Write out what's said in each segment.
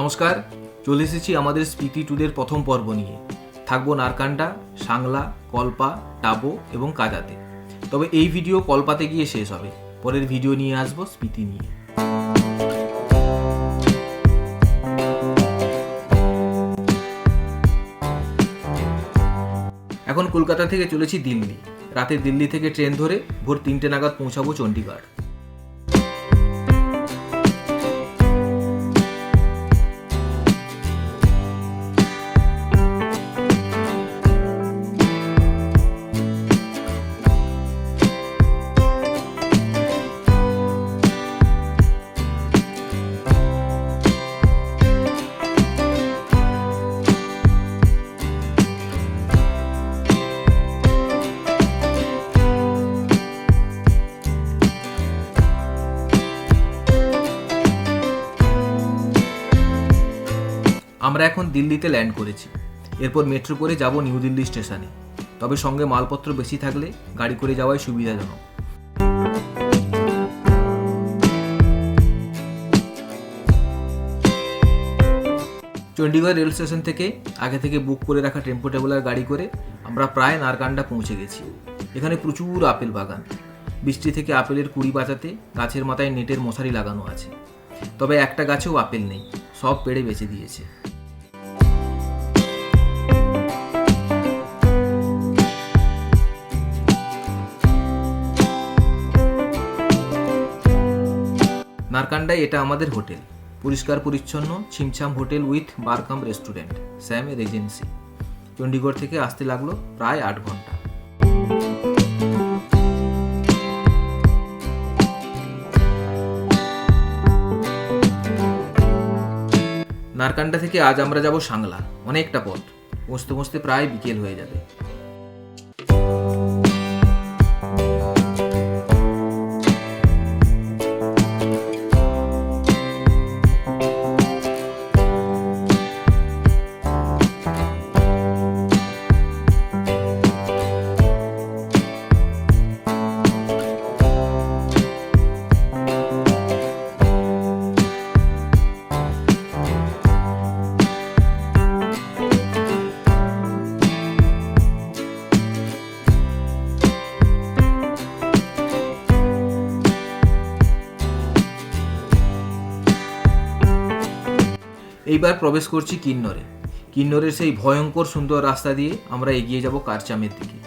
নমস্কার, চলে এসেছি আমাদের স্পিতি ট্যুরের প্রথম পর্ব নিয়ে। থাকবো নারকান্ডা, সাংলা, কল্পা, টাবো এবং কাজাতে। তবে এই ভিডিও কল্পাতে গিয়ে শেষ হবে। পরের ভিডিও নিয়ে আসবো স্পিতি নিয়ে। এখন কলকাতা থেকে চলেছি দিল্লি। রাতে দিল্লি থেকে ট্রেন ধরে ভোর 3টে নাগাদ পৌঁছাবো চণ্ডীগড়। আমরা এখন দিল্লিতে ল্যান্ড করেছি। এরপর মেট্রো করে যাব নিউ দিল্লি স্টেশনে। তবে সঙ্গে মালপত্র বেশি থাকলে গাড়ি করে যাওয়াই সুবিধাজনক। চণ্ডীগড় রেল স্টেশন থেকে আগে থেকে বুক করে রাখা টেম্পো ট্রাভেলার গাড়ি করে আমরা প্রায় নারকান্ডা পৌঁছে গেছি। এখানে প্রচুর আপেল বাগান। বৃষ্টি থেকে আপেলের কুড়ি বাঁচাতে গাছের মাথায় নেটের মশারি লাগানো আছে। তবে একটা গাছেও আপেল নেই, সব পেড়ে বেঁচে দিয়েছে। নারকান্ডায় এটা আমাদের হোটেল। পরিষ্কার পরিচ্ছন্ন ছিমছাম hotel with bar cum restaurant, Sam Regency. Chandigarh থেকে আসতে লাগলো প্রায় 8 ঘন্টা। নারকান্ডা থেকে আজ আমরা যাব সাংলা। অনেকটা পথ, পৌঁছতে পৌঁছতে প্রায় বিকেল হয়ে যাবে। এইবার প্রবেশ করছি কিন্নরে। কিন্নরের সেই ভয়ঙ্কর সুন্দর রাস্তা দিয়ে আমরা এগিয়ে যাব কারচামের দিকে।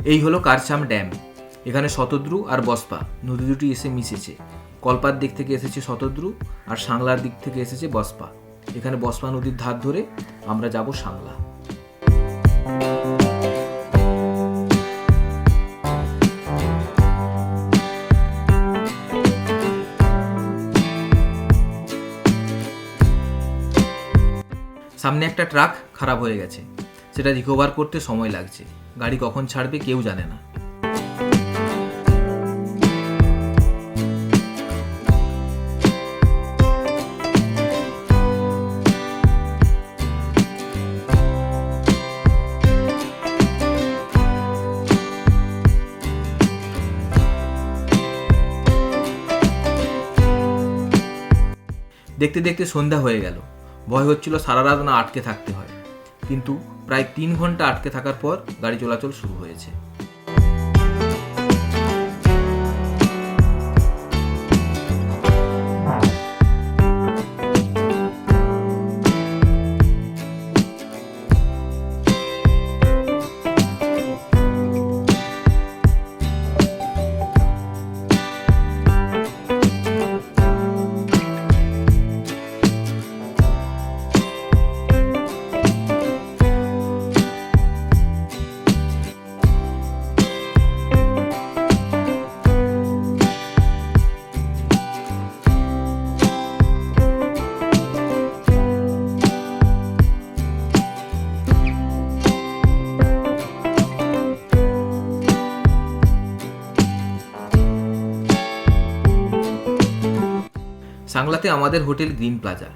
এই হলো কারচাম ড্যাম। এখানে শতদ্রু আর বসপা নদী দুটি এসে মিশেছে। কলপার দিক থেকে এসেছে শতদ্রু আর সাংলার দিক থেকে এসেছে বসপা। এখানে বসপা নদীর ধার ধরে আমরা যাব সাংলা। সামনে একটা ট্রাক খারাপ হয়ে গেছে, সেটা রিকভার করতে সময় লাগছে। গাড়ি কখন ছাড়বে কেউ জানে না। দেখতে দেখতে সন্ধ্যা হয়ে গেল। ভয় হচ্ছিল সারা রাত না আটকে থাকতে হয়, কিন্তু প্রায় 3 ঘন্টা আটকে থাকার পর গাড়ি চলাচল শুরু হয়েছে। সাংলাতে আমাদের হোটেল গ্রিন প্লাজা।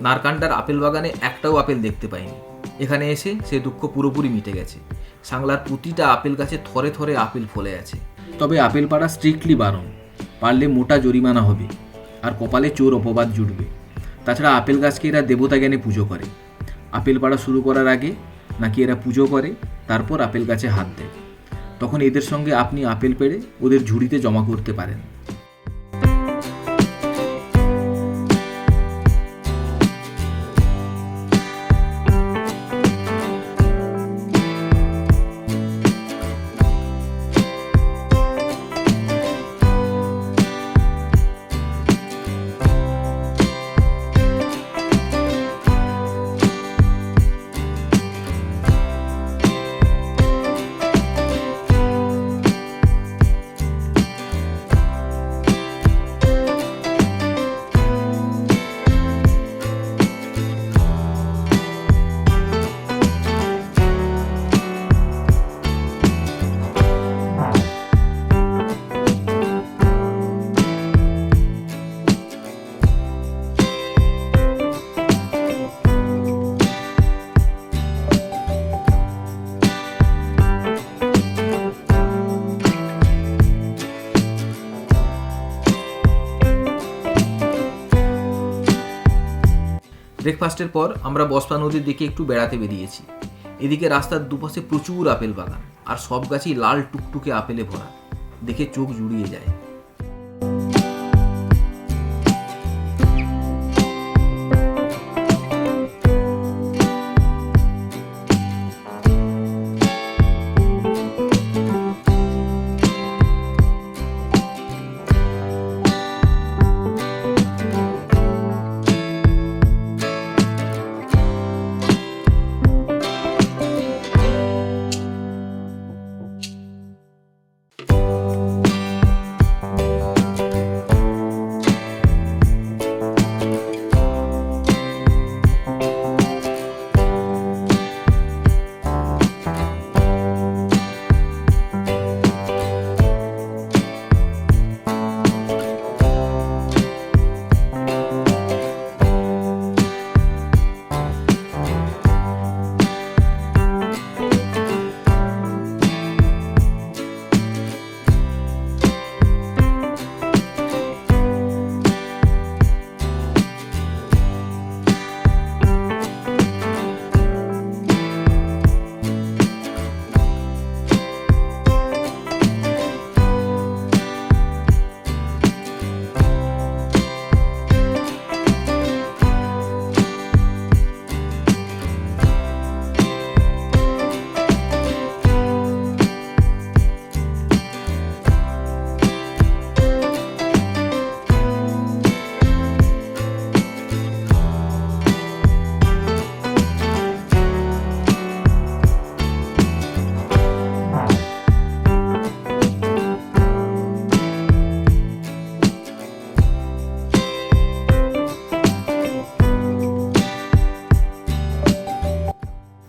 নারকান্ডার আপেল বাগানে একটাও আপেল দেখতে পাইনি। এখানে এসে সে দুঃখ পুরোপুরি মিটে গেছে। সাংলার প্রতিটা আপেল গাছে থরে থরে আপেল ফলে আছে। তবে আপেল পাড়া স্ট্রিক্টলি বারণ, পারলে মোটা জরিমানা হবে আর কপালে চোর অপবাদ জুটবে। তাছাড়া আপেল গাছকে এরা দেবতা জ্ঞানে পুজো করে। আপেল পাড়া শুরু করার আগে নাকি এরা পুজো করে, তারপর আপেল গাছে হাত দেয়। তখন এদের সঙ্গে আপনি আপেল পেড়ে ওদের ঝুড়িতে জমা করতে পারেন। ব্রেকফাস্টের পর আমরা বসপা নদীর দিকে একটু বেড়াতে বেরিয়েছি। এদিকে রাস্তার দুপাশে প্রচুর আপেল বাগান, আর সব গাছই লাল টুকটুকে আপেলে ভরা। দেখে চোখ জুড়িয়ে যায়।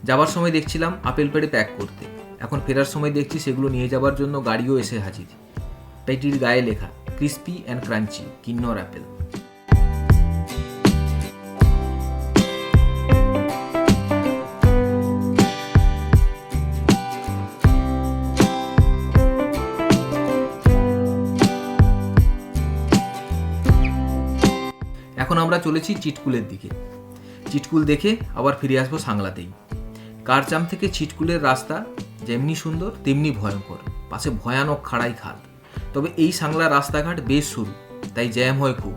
যাওয়ার সময় দেখছিলাম আপেল পেড়ে প্যাক করতে, এখন ফেরার সময় দেখছি সেগুলো নিয়ে যাওয়ার জন্য গাড়িও এসে হাজির। পেটির গায়ে লেখা crispy and crunchy Kinnaur apple. এখন আমরা চলেছি চিটকুলের দিকে। চিটকুল দেখে আবার ফিরে আসবো সাংলাতেই। কারচাম থেকে চিটকুলের রাস্তা যেমনি সুন্দর তেমনি ভয়ঙ্কর, পাশে ভয়ানক খাড়াই খাদ। তবে এই সাংলার রাস্তাঘাট বেশ সরু, তাই জ্যাম হয় খুব।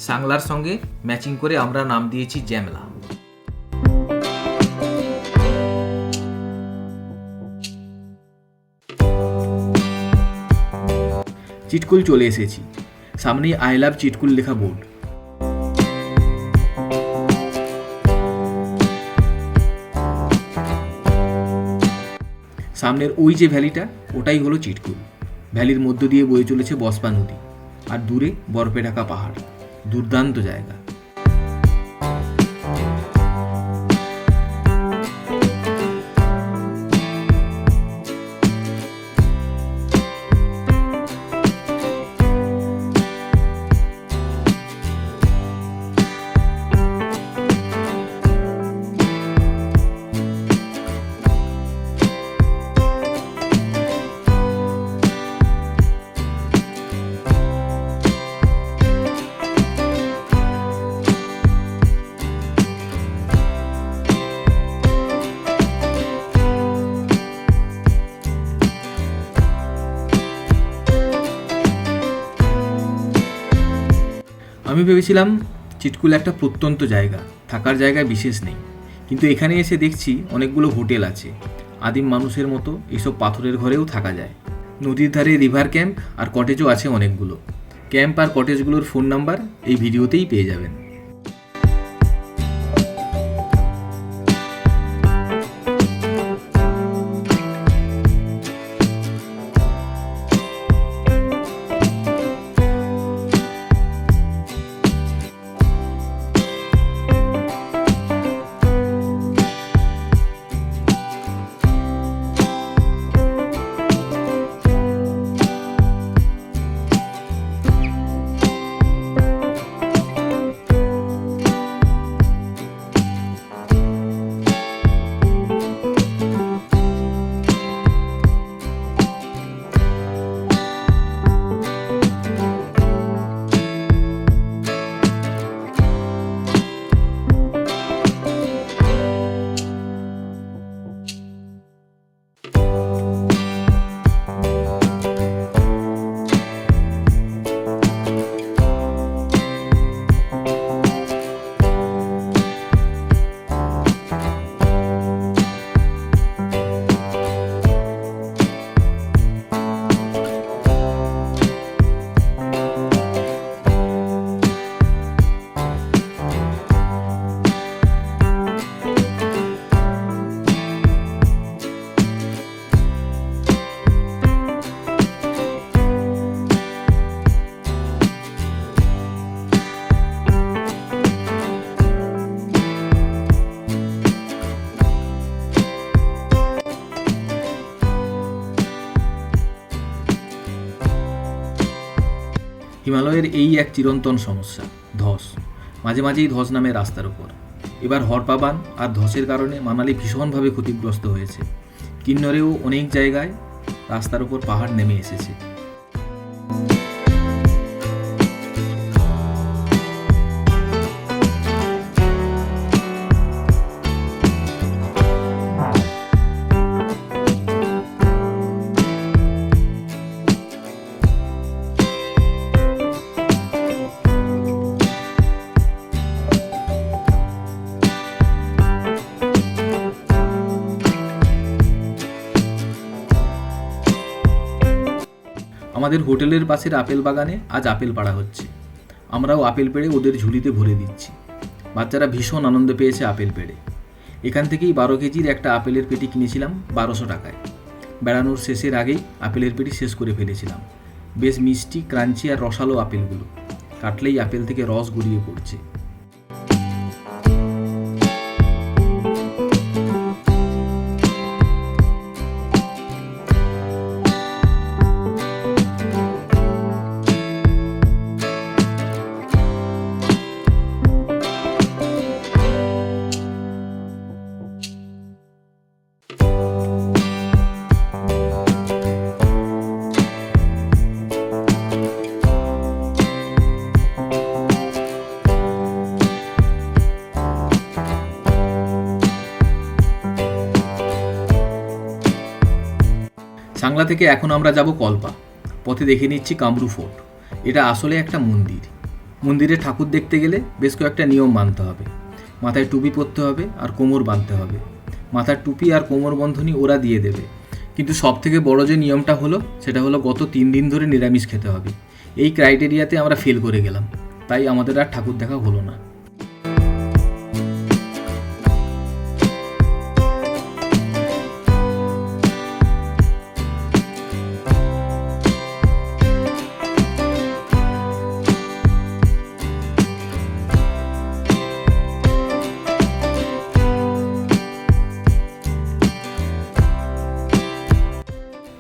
সাংলার সঙ্গে ম্যাচিং করে আমরা নাম দিয়েছি জ্যামলা। চিটকুল চলে এসেছি, সামনেই আই লাভ চিটকুল লেখা বোর্ড। সামনের ওই যে ভ্যালিটা, ওটাই হলো চিটকুল। ভ্যালির মধ্য দিয়ে বয়ে চলেছে বসপা নদী, আর দূরে বরফে ঢাকা পাহাড়। দুর্দান্ত জায়গা। আমি ভেবেছিলাম চিটকুল একটা প্রত্যন্ত জায়গা, থাকার জায়গায় বিশেষ নেই, কিন্তু এখানে এসে দেখছি অনেকগুলো হোটেল আছে। আদিম মানুষের মতো এইসব পাথরের ঘরেও থাকা যায়। নদীর ধারে রিভার ক্যাম্প আর কটেজও আছে অনেকগুলো। ক্যাম্প আর কটেজগুলোর ফোন নাম্বার এই ভিডিওতেই পেয়ে যাবেন। হিমালয়ের এই এক চিরন্তন সমস্যা, ধস। মাঝে মাঝেই ধস নামে রাস্তার উপর। এবার হরপাবান আর ধসের কারণে মানালি ভীষণভাবে ক্ষতিগ্রস্ত হয়েছে। কিন্নরেও অনেক জায়গায় রাস্তার উপর পাহাড় নেমে এসেছে। আমাদের হোটেলের পাশের আপেল বাগানে আজ আপেল পাড়া হচ্ছে। আমরাও আপেল পেড়ে ওদের ঝুলিতে ভরে দিচ্ছি। বাচ্চারা ভীষণ আনন্দ পেয়েছে আপেল পেড়ে। এখান থেকেই 12 কেজির একটা আপেলের পেটি কিনেছিলাম 1200 টাকায়। বেড়ানোর শেষের আগেই আপেলের পেটি শেষ করে ফেলেছিলাম। বেশ মিষ্টি, ক্রাঞ্চি আর রসালো আপেলগুলো। কাটলেই আপেল থেকে রস গড়িয়ে পড়ছে। সাংলা থেকে এখন আমরা যাব কল্পা। পথে দেখে নিচ্ছি কামরু ফোর্ট। এটা আসলে একটা মন্দির। মন্দিরে ঠাকুর দেখতে গেলে বেশ কয়েকটা নিয়ম মানতে হবে। মাথায় টুপি পরতে হবে আর কোমর বাঁধতে হবে। মাথার টুপি আর কোমর বন্ধনী ওরা দিয়ে দেবে, কিন্তু সব থেকে বড় যে নিয়মটা হলো সেটা হলো গত 3 দিন ধরে নিরামিষ খেতে হবে। এই ক্রাইটেরিয়াতে আমরা ফেল করে গেলাম, তাই আমাদের আর ঠাকুর দেখা হলো না।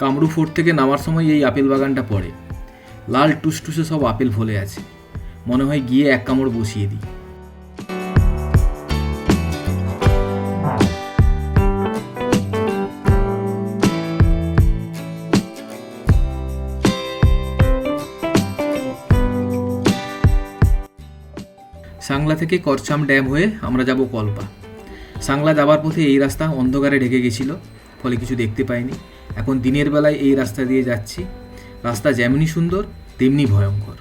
কামরু ফোর্ট থেকে নামার সময় এই আপেল বাগানটা পড়ে। লাল টুসটুসে সব আপেল ফলে আছে। মনে হয় গিয়ে এক কামড় বসিয়ে দিই। সাংলা থেকে করছাম ড্যাম হয়ে আমরা যাব কল্পা। সাংলা যাবার পথে এই রাস্তা অন্ধকারে ঢেকে গেছিল, ফলে কিছু দেখতে পাইনি। এখন দিনের বেলায় এই রাস্তা দিয়ে যাচ্ছি। রাস্তা যেমনি সুন্দর তেমনি ভয়ঙ্কর।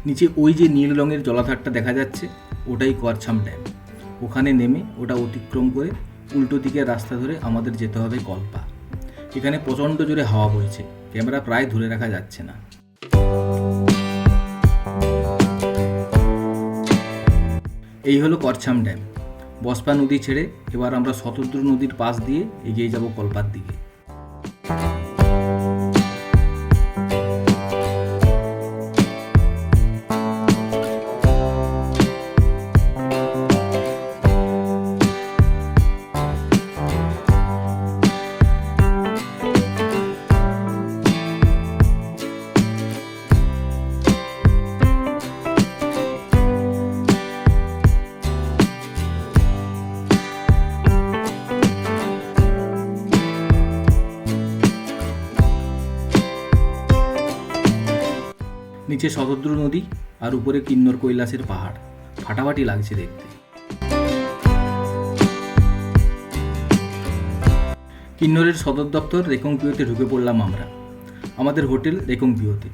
নিচে ওই যে নীল রঙের জলাধারটা দেখা যাচ্ছে, ওটাই করছাম ড্যাম। ওখানে নেমে ওটা অতিক্রম করে উল্টো দিকের রাস্তা ধরে আমাদের যেতে হবে কল্পা। এখানে প্রচণ্ড জোরে হাওয়া বইছে, ক্যামেরা প্রায় ধরে রাখা যাচ্ছে না। এই হলো করছাম ড্যাম। বসপা নদী ছেড়ে এবার আমরা শতদ্রু নদীর পাশ দিয়ে এগিয়ে যাব কল্পার দিকে। নিচে শতদ্রু নদী আর উপরে কিন্নর কৈলাসের পাহাড়। ফাটাফাটি লাগছে দেখতে। কিন্নরের সদর দপ্তর রেকংপিওতে ঢুকে পড়লাম আমরা। আমাদের হোটেল রেকংপিওতে।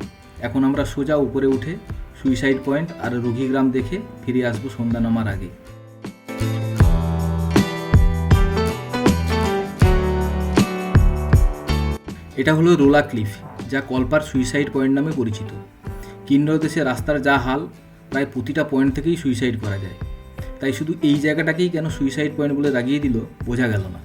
এখন আমরা সোজা উপরে উঠে সুইসাইড পয়েন্ট আর রঘিগ্রাম দেখে ফিরে আসবো সন্ধ্যা নামার আগে। এটা হলো রোলা ক্লিফ, যা কল্পার সুইসাইড পয়েন্ট নামে পরিচিত। কিন্নর দেশে রাস্তার যা হাল, প্রায় প্রতিটা পয়েন্ট থেকেই সুইসাইড করা যায়। তাই শুধু এই জায়গাটাকেই কেন সুইসাইড পয়েন্ট বলে দাগিয়ে দিল বোঝা গেল না।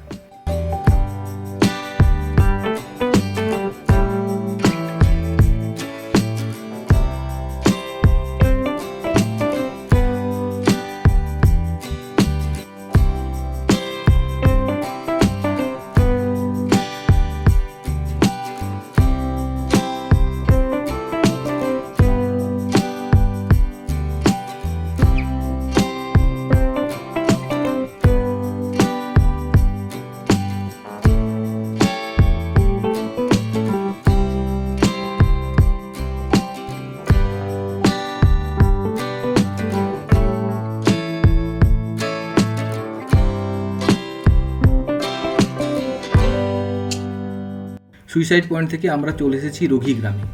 সুইসাইড পয়েন্ট থেকে আমরা চলে এসেছি রঘিগ্রামে।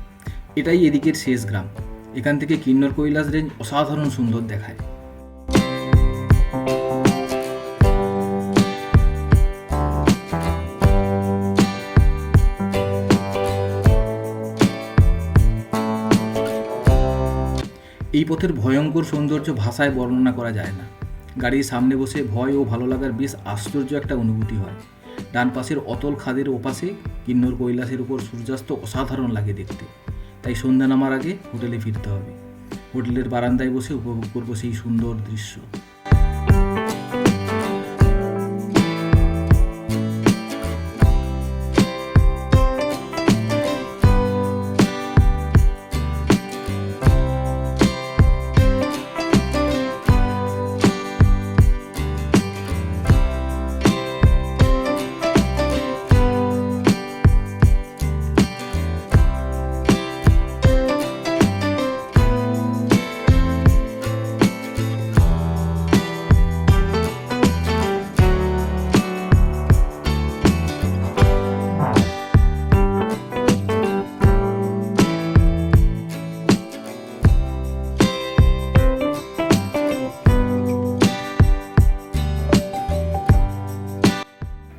এটাই এদিকের শেষ গ্রাম। এখান থেকে কিন্নর কৈলাস রেঞ্জ অসাধারণ সুন্দর দেখায়। এই পথের ভয়ঙ্কর সৌন্দর্য ভাষায় বর্ণনা করা যায় না। গাড়ির সামনে বসে ভয় ও ভালো লাগার বেশ আশ্চর্য একটা অনুভূতি হয়। ডান পাশের অতল খাদের ওপাশে কিন্নর কৈলাসের উপর সূর্যাস্ত অসাধারণ লাগে দেখতে। তাই সন্ধ্যা নামার আগে হোটেলে ফিরতে হবে। হোটেলের বারান্দায় বসে উপভোগ করবো সেই সুন্দর দৃশ্য।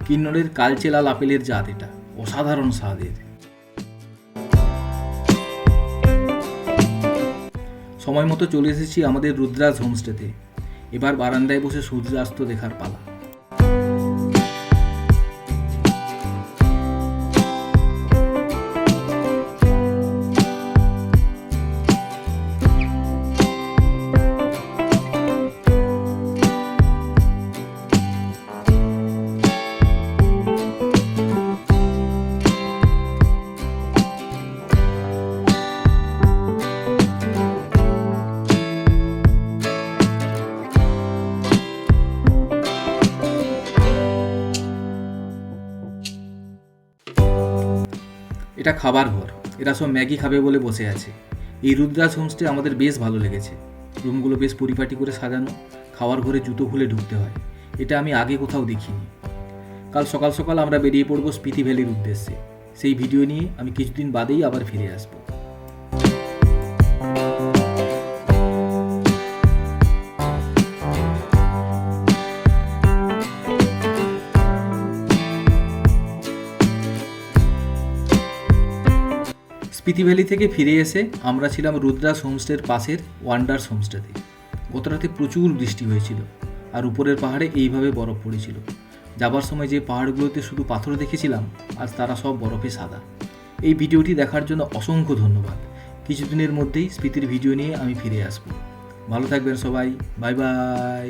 কিন্নরের কালচে লাল আপেলের জাত, এটা অসাধারণ স্বাদের। সময় মতো চলে এসেছি আমাদের রুদ্রাজ হোমস্টেতে। এবার বারান্দায় বসে সূর্যাস্ত দেখার পালা। এটা খাবার ঘর, এরা সব ম্যাগি খাবে বলে বসে আছে। এই রুদ্রাজ হোমস্টে আমাদের বেশ ভালো লেগেছে। রুমগুলো বেশ পরিপাটি করে সাজানো, খাওয়ার ঘরে জুতো খুলে ঢুকতে হয়, এটা আমি আগে কোথাও দেখিনি। কাল সকাল সকাল আমরা বেরিয়ে পড়বো স্পিতি ভ্যালির উদ্দেশ্যে। সেই ভিডিও নিয়ে আমি কিছুদিন বাদেই আবার ফিরে আসবো। স্পিতি ভ্যালি থেকে ফিরে এসে আমরা ছিলাম রুদ্রাজ হোমস্টের পাশের ওয়ান্ডার্স হোমস্টেতে। গত রাতে প্রচুর বৃষ্টি হয়েছিল, আর উপরের পাহাড়ে এইভাবে বরফ পড়েছিল। যাবার সময় যে পাহাড়গুলোতে শুধু পাথর দেখেছিলাম, আজ তারা সব বরফে সাদা। এই ভিডিওটি দেখার জন্য অসংখ্য ধন্যবাদ। কিছুদিনের মধ্যেই স্পিতির ভিডিও নিয়ে আমি ফিরে আসবো। ভালো থাকবেন সবাই, বাই বাই।